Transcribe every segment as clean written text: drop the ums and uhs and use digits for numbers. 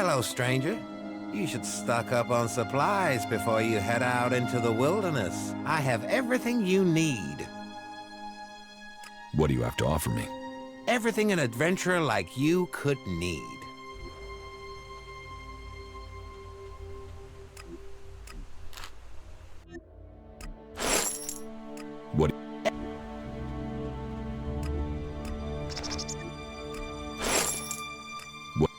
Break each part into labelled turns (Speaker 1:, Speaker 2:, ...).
Speaker 1: Hello, stranger. You should stock up on supplies before you head out into the wilderness. I have everything you need.
Speaker 2: What do you have to offer me?
Speaker 1: Everything an adventurer like you could need.
Speaker 2: What? What?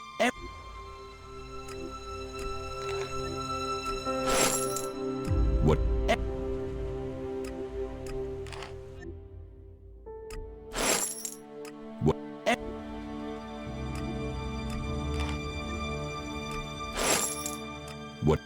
Speaker 2: What? What? What?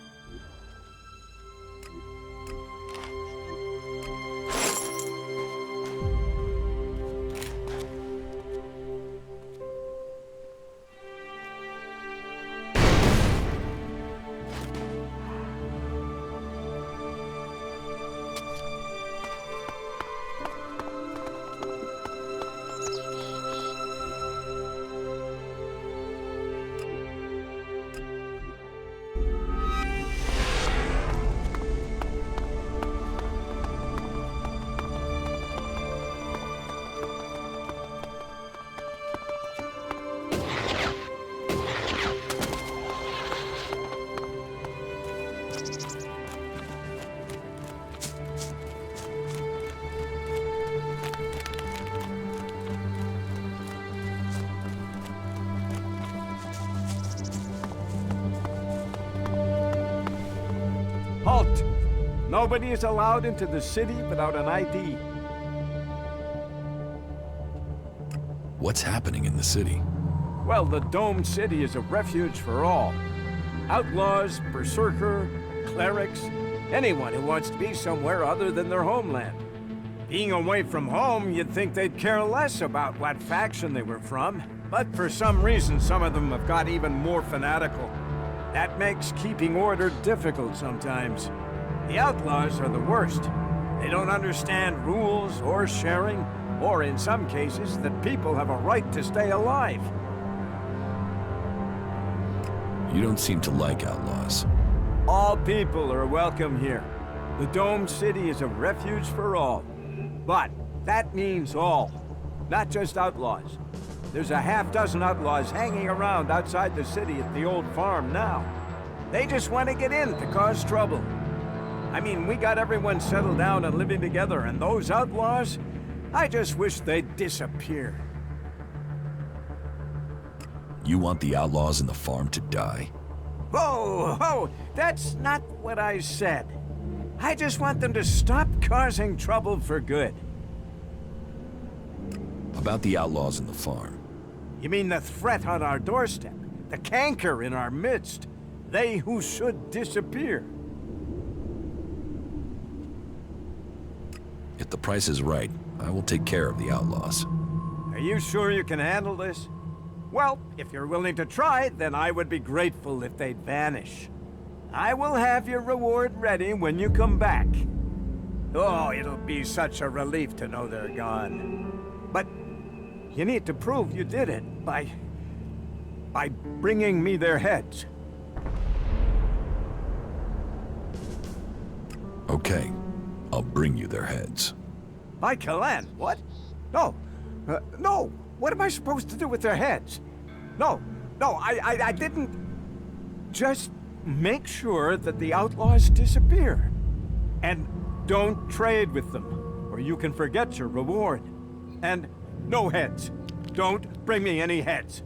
Speaker 3: Halt! Nobody is allowed into the city without an ID.
Speaker 2: What's happening in the city?
Speaker 3: Well, the domed city is a refuge for all. Outlaws, berserker, clerics, anyone who wants to be somewhere other than their homeland. Being away from home, you'd think they'd care less about what faction they were from. But for some reason, some of them have got even more fanatical. That makes keeping order difficult sometimes. The outlaws are the worst. They don't understand rules or sharing, or in some cases, that people have a right to stay alive.
Speaker 2: You don't seem to like outlaws.
Speaker 3: All people are welcome here. The domed city is a refuge for all. But that means all, not just outlaws. There's a half-dozen outlaws hanging around outside the city at the old farm now. They just want to get in to cause trouble. I mean, we got everyone settled down and living together, and those outlaws, I just wish they'd disappear.
Speaker 2: You want the outlaws in the farm to die?
Speaker 3: Whoa, whoa, that's not what I said. I just want them to stop causing trouble for good.
Speaker 2: About the outlaws in the farm.
Speaker 3: You mean the threat on our doorstep? The canker in our midst? They who should disappear?
Speaker 2: If the price is right, I will take care of the outlaws.
Speaker 3: Are you sure you can handle this? Well, if you're willing to try, then I would be grateful if they'd vanish. I will have your reward ready when you come back. Oh, it'll be such a relief to know they're gone. But you need to prove you did it by bringing me their heads.
Speaker 2: Okay, I'll bring you their heads.
Speaker 3: By Kalan, what? No, no. What am I supposed to do with their heads? No, I didn't. Just make sure that the outlaws disappear. And don't trade with them, or you can forget your reward. And no heads. Don't bring me any heads.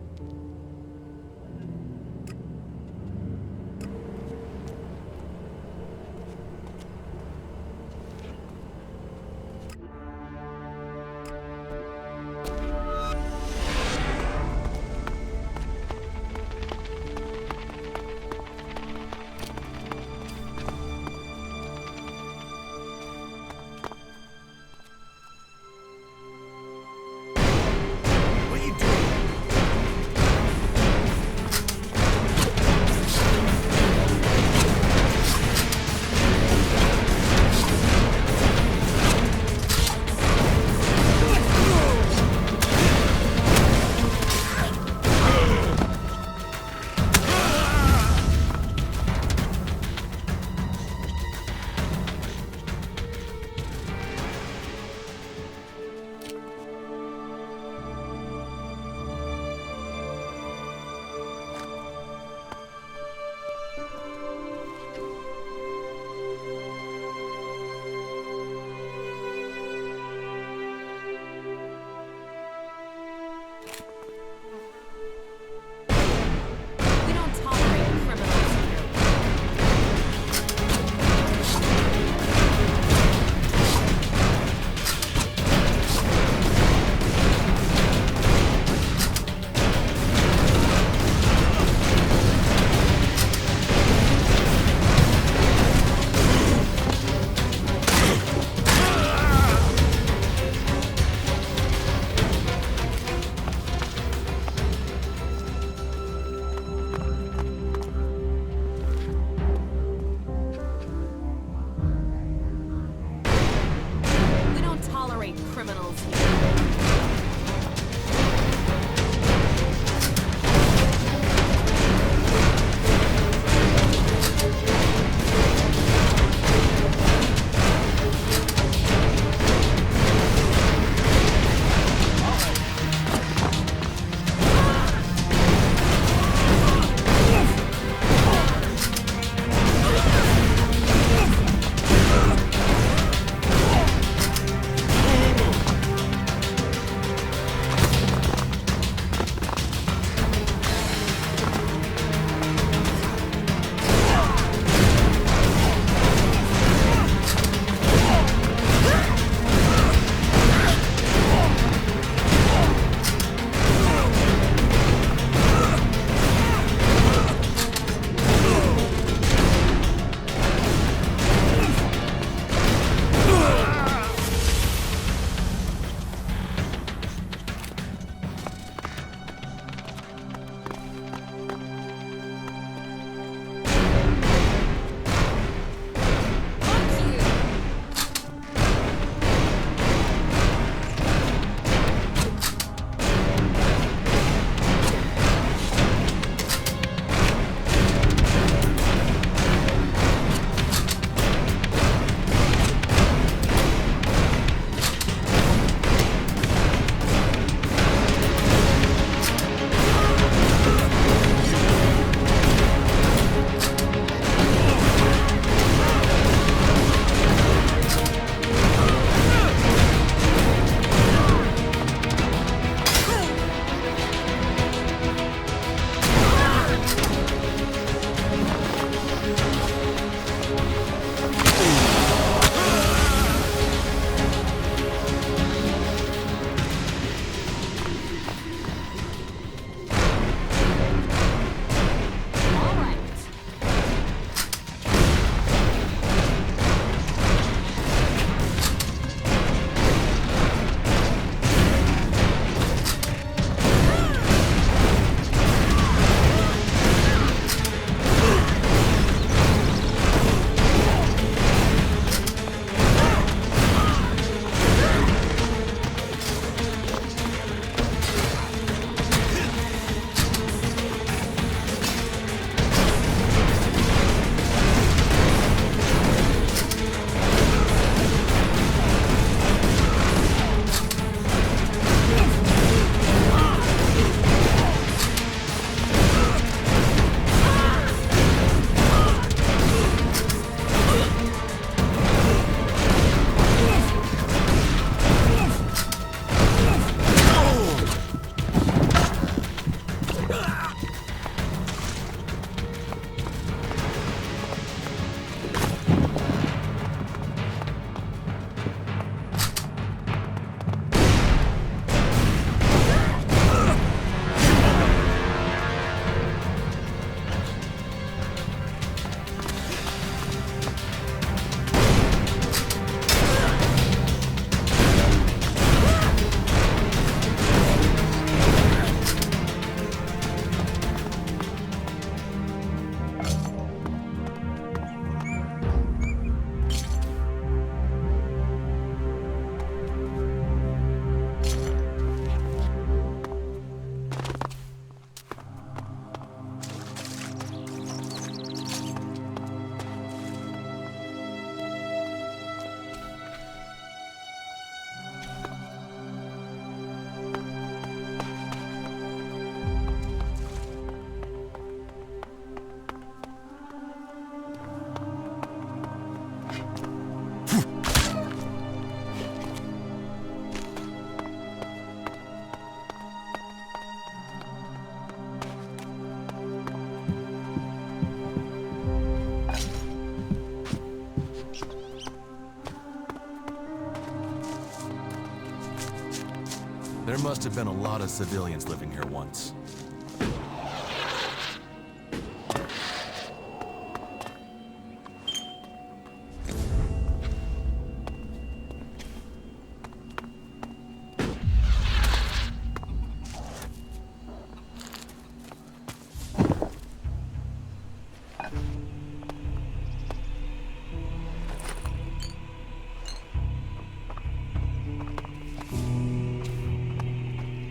Speaker 4: There must have been a lot of civilians living here once.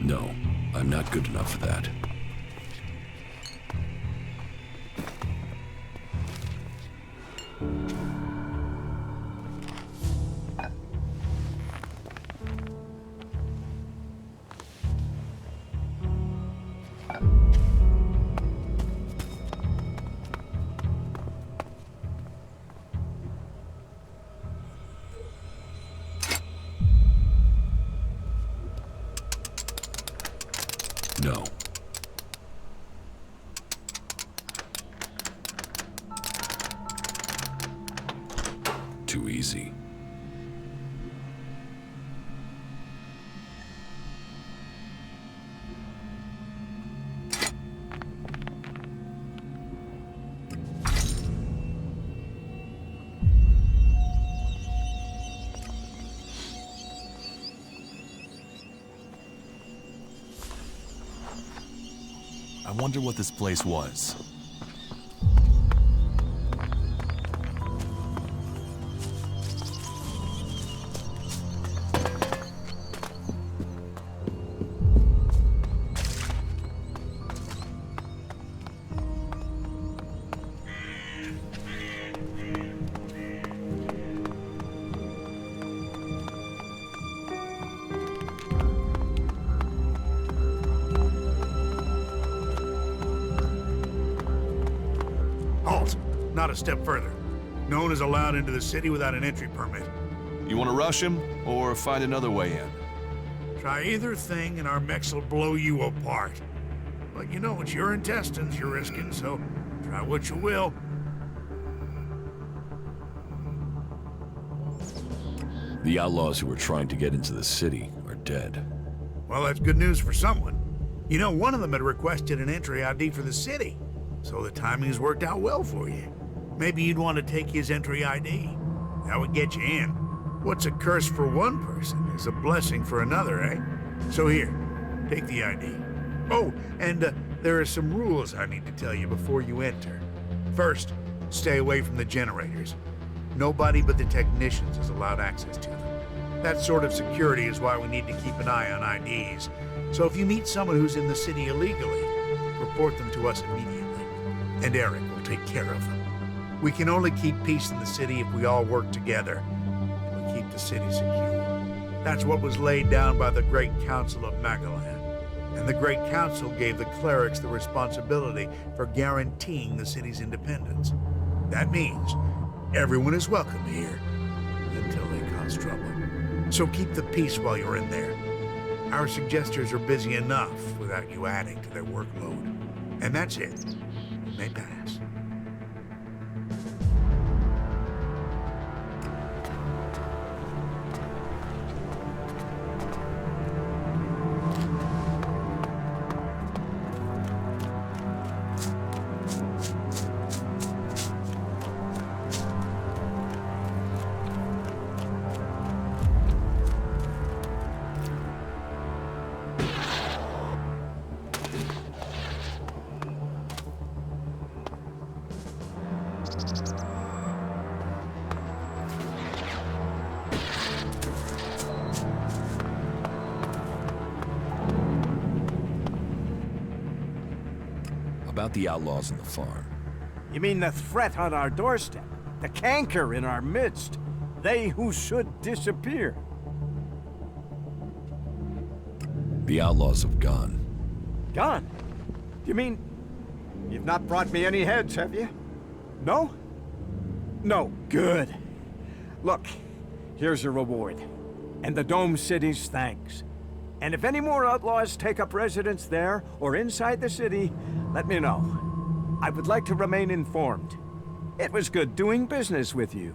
Speaker 2: No, I'm not good enough for that. No. Too easy.
Speaker 4: I wonder what this place was.
Speaker 5: Halt! Not a step further. No one is allowed into the city without an entry permit.
Speaker 4: You want to rush him, or find another way in?
Speaker 5: Try either thing and our mechs will blow you apart. But you know, it's your intestines you're risking, so try what you will.
Speaker 2: The outlaws who were trying to get into the city are dead.
Speaker 5: Well, that's good news for someone. You know, one of them had requested an entry ID for the city, so the timing's worked out well for you. Maybe you'd want to take his entry ID. That would get you in. What's a curse for one person is a blessing for another, eh? So here, take the ID. Oh, and there are some rules I need to tell you before you enter. First, stay away from the generators. Nobody but the technicians is allowed access to them. That sort of security is why we need to keep an eye on IDs. So if you meet someone who's in the city illegally, report them to us immediately. And Eric will take care of them. We can only keep peace in the city if we all work together. And we keep the city secure. That's what was laid down by the Great Council of Magaland. And the Great Council gave the clerics the responsibility for guaranteeing the city's independence. That means everyone is welcome here until they cause trouble. So keep the peace while you're in there. Our suggesters are busy enough without you adding to their workload. And that's it. You may pass.
Speaker 2: About the outlaws in the farm.
Speaker 3: You mean the threat on our doorstep? The canker in our midst? They who should disappear?
Speaker 2: The outlaws have gone.
Speaker 3: Gone? You mean... you've not brought me any heads, have you? No? No, good. Look, here's your reward. And the Dome City's thanks. And if any more outlaws take up residence there or inside the city, let me know. I would like to remain informed. It was good doing business with you.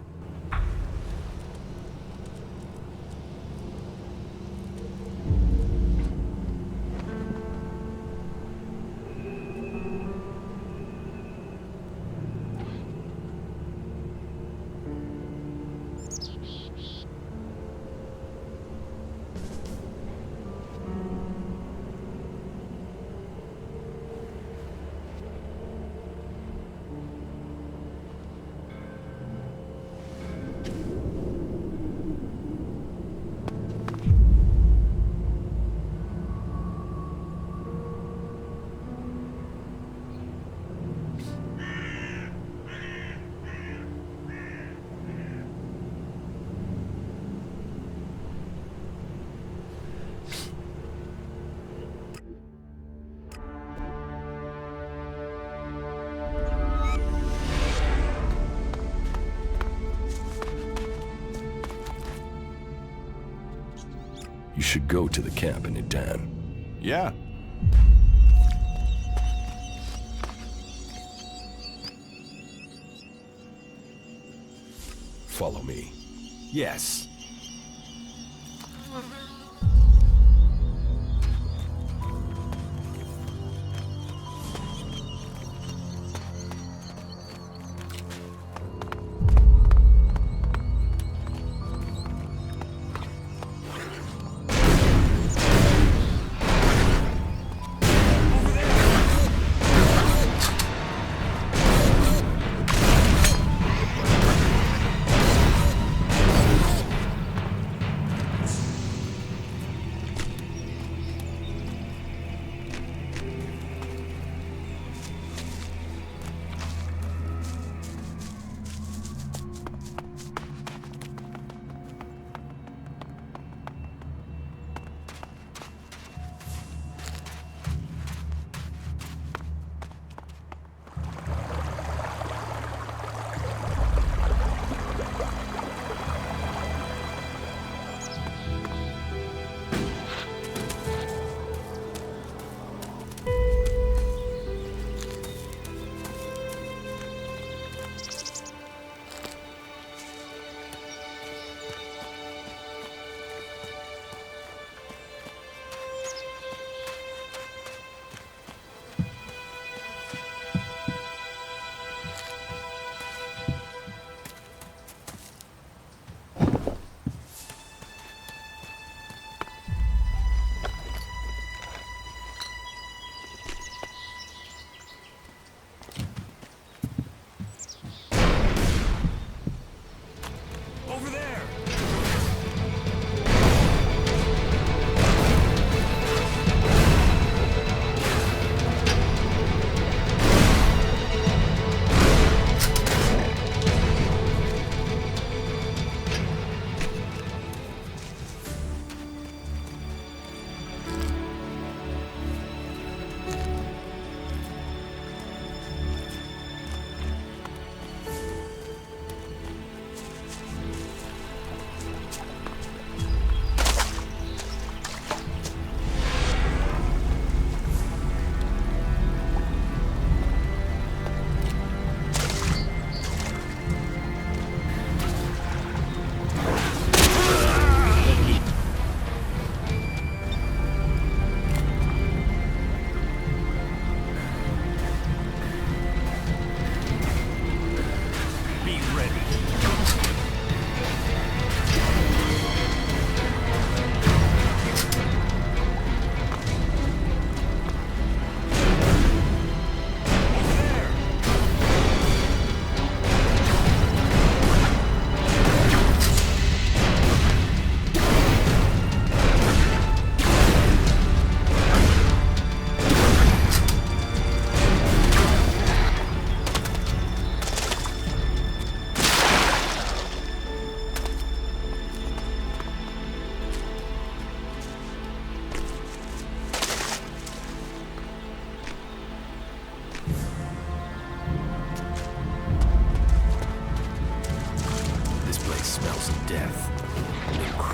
Speaker 2: You should go to the camp in Idan.
Speaker 4: Yeah.
Speaker 2: Follow me.
Speaker 3: Yes.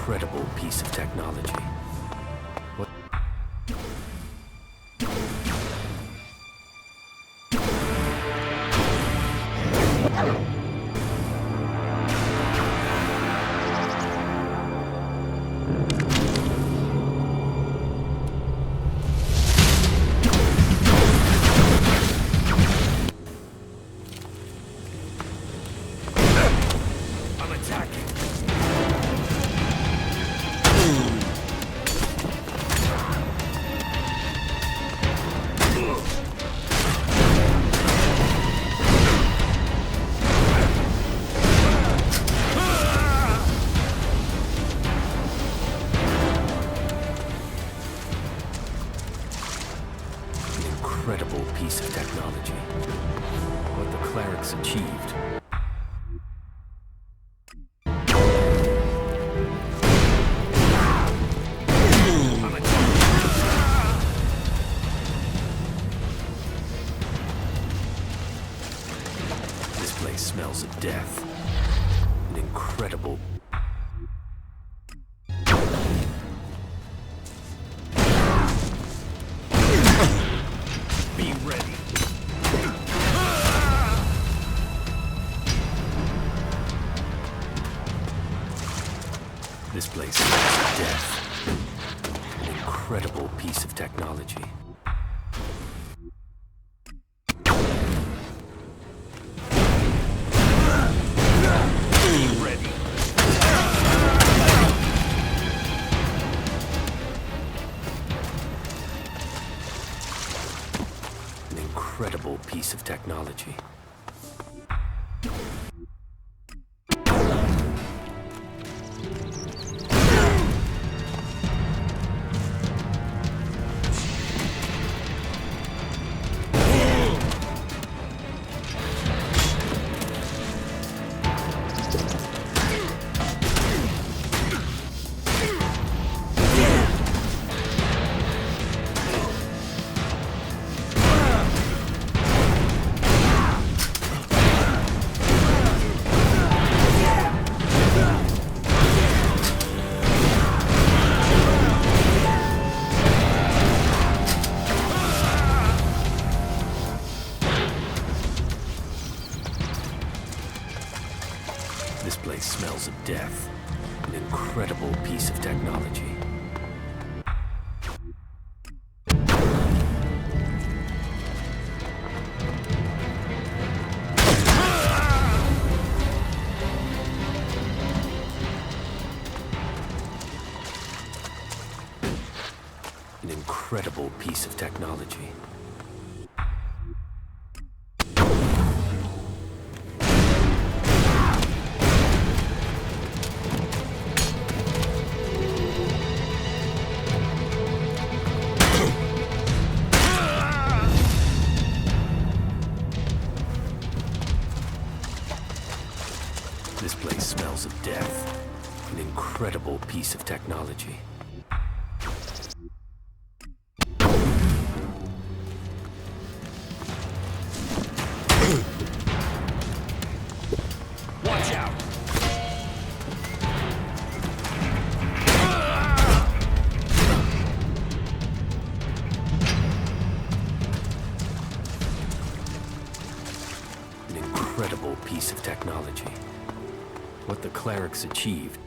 Speaker 6: incredible piece of technology. What? Incredible piece of technology. What the clerics achieved. This place smells of death. An incredible... incredible piece of technology. An incredible piece of technology. This place smells of death. An incredible piece of technology. An incredible piece of technology. This place smells of death. An incredible piece of technology. Watch out! An incredible piece of technology. What the clerics achieved.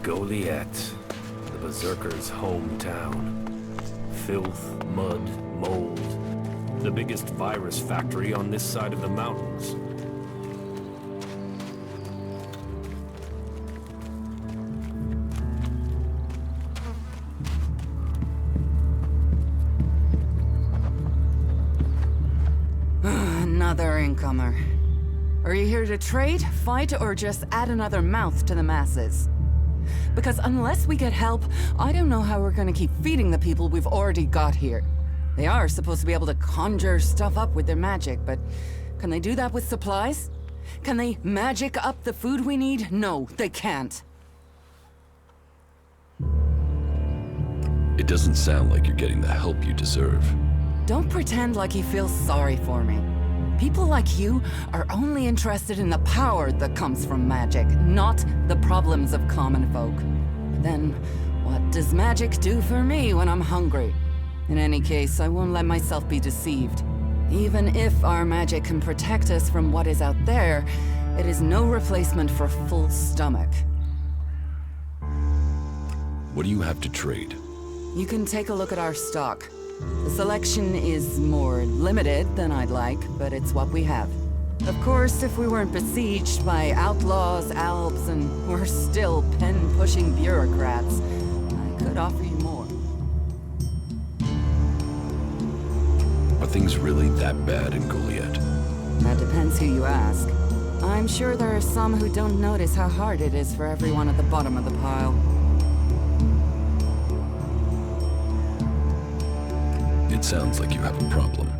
Speaker 6: Goliath, the Berserker's hometown. Filth, mud, mold. The biggest virus factory on this side of the mountains.
Speaker 7: Another incomer. Are you here to trade, fight, or just add another mouth to the masses? Because unless we get help, I don't know how we're gonna keep feeding the people we've already got here. They are supposed to be able to conjure stuff up with their magic, but can they do that with supplies? Can they magic up the food we need? No, they can't.
Speaker 2: It doesn't sound like you're getting the help you deserve.
Speaker 7: Don't pretend like you feel sorry for me. People like you are only interested in the power that comes from magic, not the problems of common folk. Then, What does magic do for me when I'm hungry? In any case, I won't let myself be deceived. Even if our magic can protect us from what is out there, it is no replacement for a full stomach.
Speaker 2: What do you have to trade?
Speaker 7: You can take a look at our stock. The selection is more limited than I'd like, but it's what we have. Of course, if we weren't besieged by outlaws, Alps, and we're still pen-pushing bureaucrats, I could offer you more.
Speaker 2: Are things really that bad in Goliath?
Speaker 7: That depends who you ask. I'm sure there are some who don't notice how hard it is for everyone at the bottom of the pile.
Speaker 2: It sounds like you have a problem.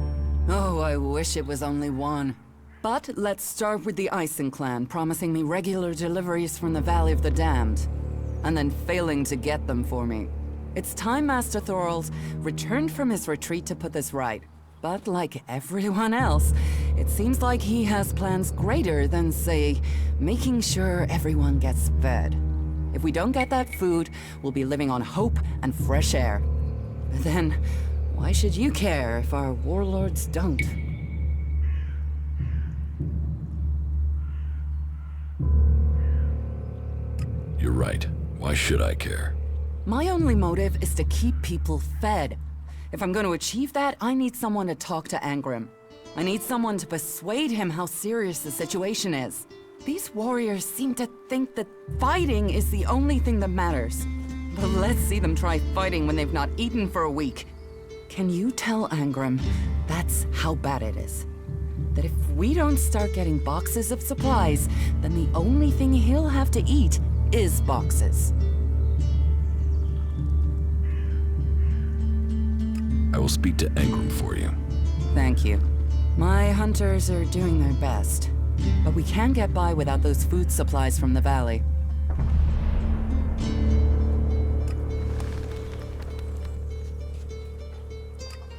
Speaker 7: Oh, I wish it was only one. But let's start with the Ison clan promising me regular deliveries from the Valley of the Damned, and then failing to get them for me. It's time Master Thorald returned from his retreat to put this right. But like everyone else, it seems like he has plans greater than, say, making sure everyone gets fed. If we don't get that food, we'll be living on hope and fresh air. But then, why should you care if our warlords don't?
Speaker 2: You're right. Why should I care?
Speaker 7: My only motive is to keep people fed. If I'm going to achieve that, I need someone to talk to Angrim. I need someone to persuade him how serious the situation is. These warriors seem to think that fighting is the only thing that matters. But let's see them try fighting when they've not eaten for a week. Can you tell Angrim that's how bad it is? That if we don't start getting boxes of supplies, then the only thing he'll have to eat is boxes.
Speaker 2: I will speak to Angrim for you.
Speaker 7: Thank you. My hunters are doing their best, but we can't get by without those food supplies from the valley.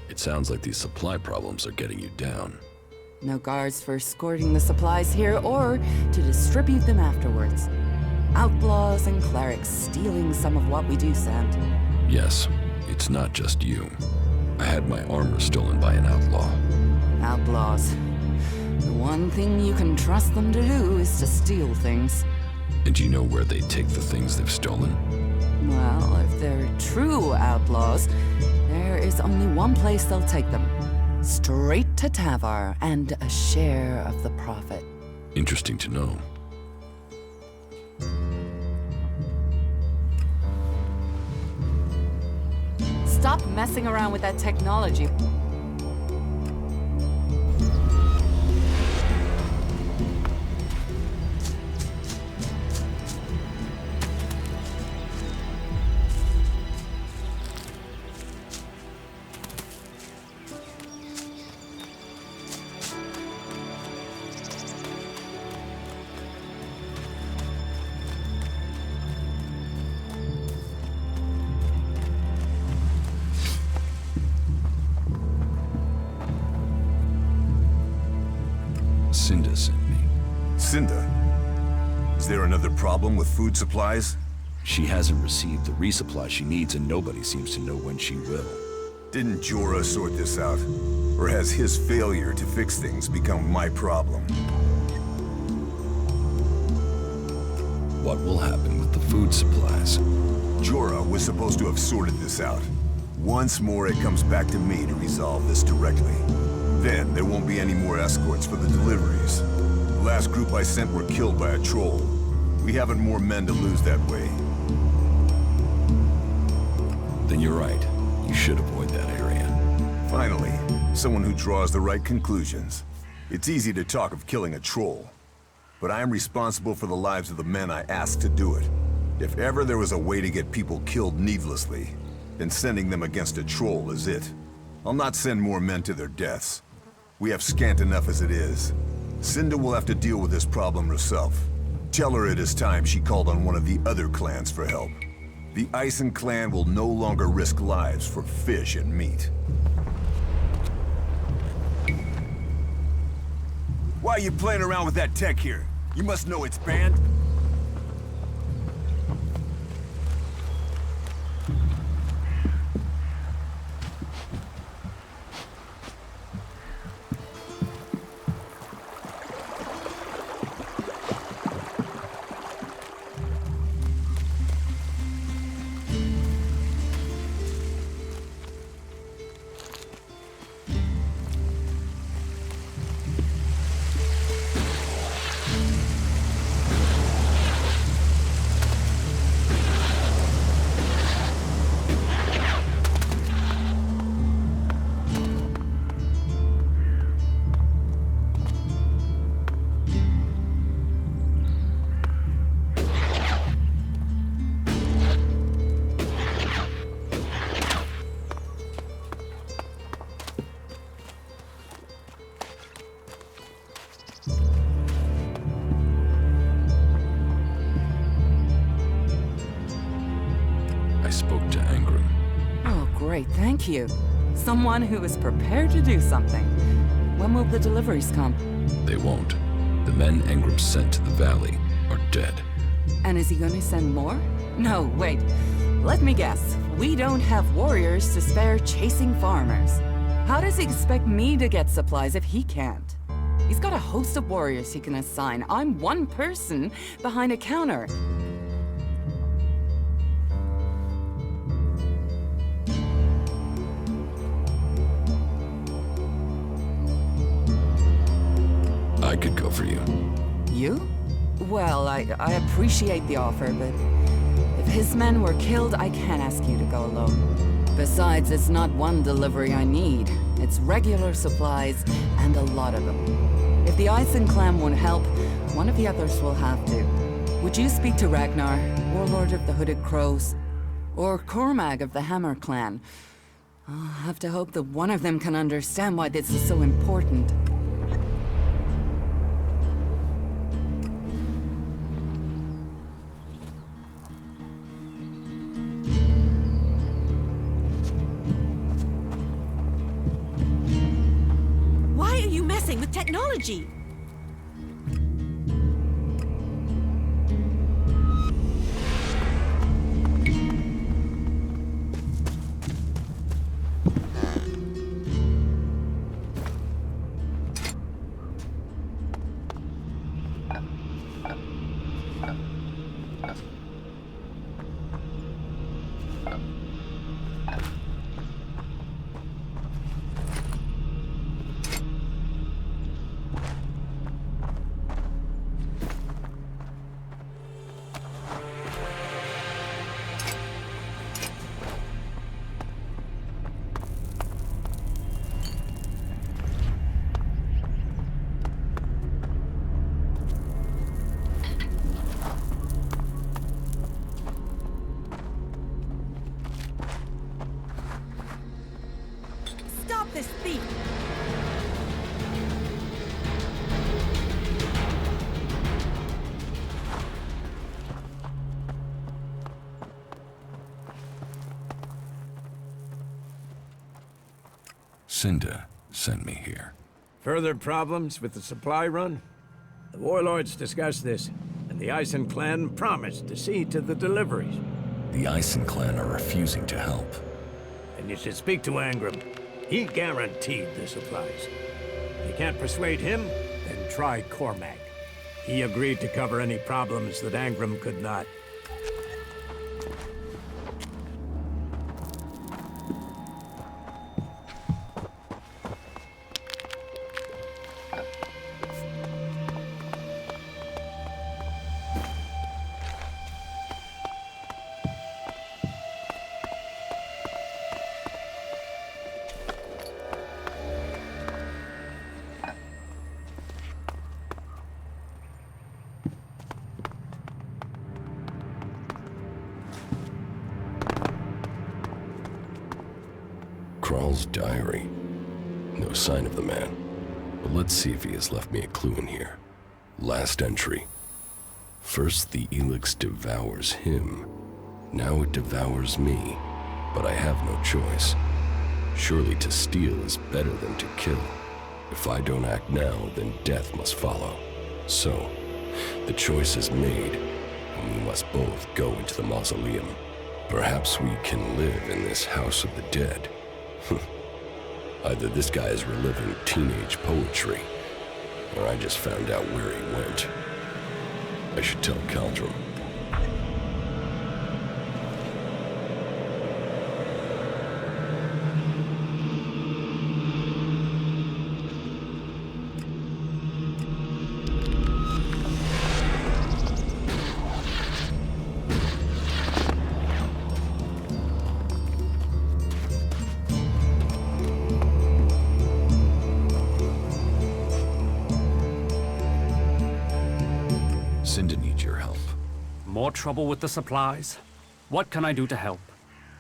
Speaker 2: It sounds like these supply problems are getting you down.
Speaker 7: No guards for escorting the supplies here or to distribute them afterwards. Outlaws and clerics stealing some of what we do send.
Speaker 2: Yes, it's not just you. I had my armor stolen by an outlaw.
Speaker 7: Outlaws. The one thing you can trust them to do is to steal things.
Speaker 2: And do you know where they take the things they've stolen?
Speaker 7: Well, if they're true outlaws, there is only one place they'll take them. Straight to Tavar and a share of the profit.
Speaker 2: Interesting to know.
Speaker 7: Stop messing around with that technology.
Speaker 2: Cinda sent me.
Speaker 8: Cinda? Is there another problem with food supplies?
Speaker 2: She hasn't received the resupply she needs, and nobody seems to know when she will.
Speaker 8: Didn't Jorah sort this out? Or has his failure to fix things become my problem?
Speaker 2: What will happen with the food supplies?
Speaker 8: Jorah was supposed to have sorted this out. Once more, it comes back to me to resolve this directly. Then, there won't be any more escorts for the deliveries. The last group I sent were killed by a troll. We haven't more men to lose that way.
Speaker 2: Then you're right. You should avoid that area.
Speaker 8: Finally, someone who draws the right conclusions. It's easy to talk of killing a troll, but I am responsible for the lives of the men I asked to do it. If ever there was a way to get people killed needlessly, then sending them against a troll is it. I'll not send more men to their deaths. We have scant enough as it is. Cinda will have to deal with this problem herself. Tell her it is time she called on one of the other clans for help. The Ison clan will no longer risk lives for fish and meat. Why are you playing around with that tech here? You must know it's banned.
Speaker 7: great, thank you. Someone who is prepared to do something. When will the deliveries come?
Speaker 2: They won't. The men Engram sent to the valley are dead.
Speaker 7: And is he gonna send more? No, wait. Let me guess. We don't have warriors to spare chasing farmers. How does he expect me to get supplies if he can't? He's got a host of warriors he can assign. I'm one person behind a counter.
Speaker 2: I could go for you.
Speaker 7: You? Well, I appreciate the offer, but if his men were killed, I can't ask you to go alone. Besides, it's not one delivery I need. It's regular supplies, and a lot of them. If the Ison clan won't help, one of the others will have to. Would you speak to Ragnar, warlord of the Hooded Crows? Or Cormag of the Hammer clan? I'll have to hope that one of them can understand why this is so important.
Speaker 9: With technology. This thief!
Speaker 2: Cinda sent me here.
Speaker 3: Further problems with the supply run? The warlords discussed this, and the Ison clan promised to see to the deliveries.
Speaker 2: The Ison clan are refusing to help.
Speaker 3: And you should speak to Engram. He guaranteed the supplies. If you can't persuade him, then try Cormag. He agreed to cover any problems that Engram could not.
Speaker 2: Kral's diary. No sign of the man. But let's see if he has left me a clue in here. Last entry. First the Elex devours him. Now it devours me. But I have no choice. Surely to steal is better than to kill. If I don't act now, then death must follow. So, the choice is made, and we must both go into the mausoleum. Perhaps we can live in this house of the dead. Either this guy is reliving teenage poetry, or I just found out where he went. I should tell Caldrum. Cinda needs your help.
Speaker 10: More trouble with the supplies? What can I do to help?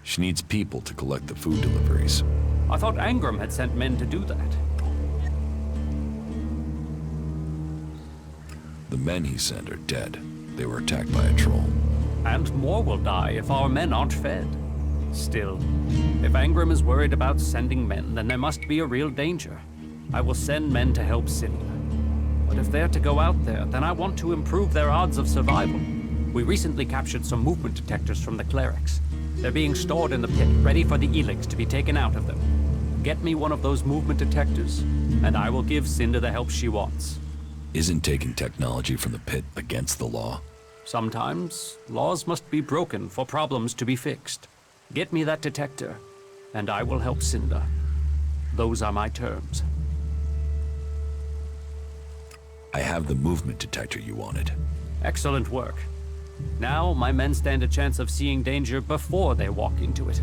Speaker 2: She needs people to collect the food deliveries.
Speaker 10: I thought Engram had sent men to do that.
Speaker 2: The men he sent are dead. They were attacked by a troll.
Speaker 10: And more will die if our men aren't fed. Still, if Angram is worried about sending men, then there must be a real danger. I will send men to help Cinder. But if they're to go out there, then I want to improve their odds of survival. We recently captured some movement detectors from the clerics. They're being stored in the pit, ready for the Elex to be taken out of them. Get me one of those movement detectors, and I will give Cinder the help she wants.
Speaker 11: Isn't taking technology from the pit against the law?
Speaker 10: Sometimes, laws must be broken for problems to be fixed. Get me that detector, and I will help Cinder. Those are my terms.
Speaker 11: I have the movement detector you wanted.
Speaker 10: Excellent work. Now, my men stand a chance of seeing danger before they walk into it.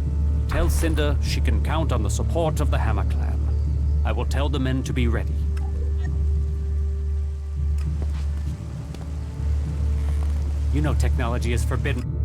Speaker 10: Tell Cinder she can count on the support of the Hammer Clan. I will tell the men to be ready. You know technology is forbidden.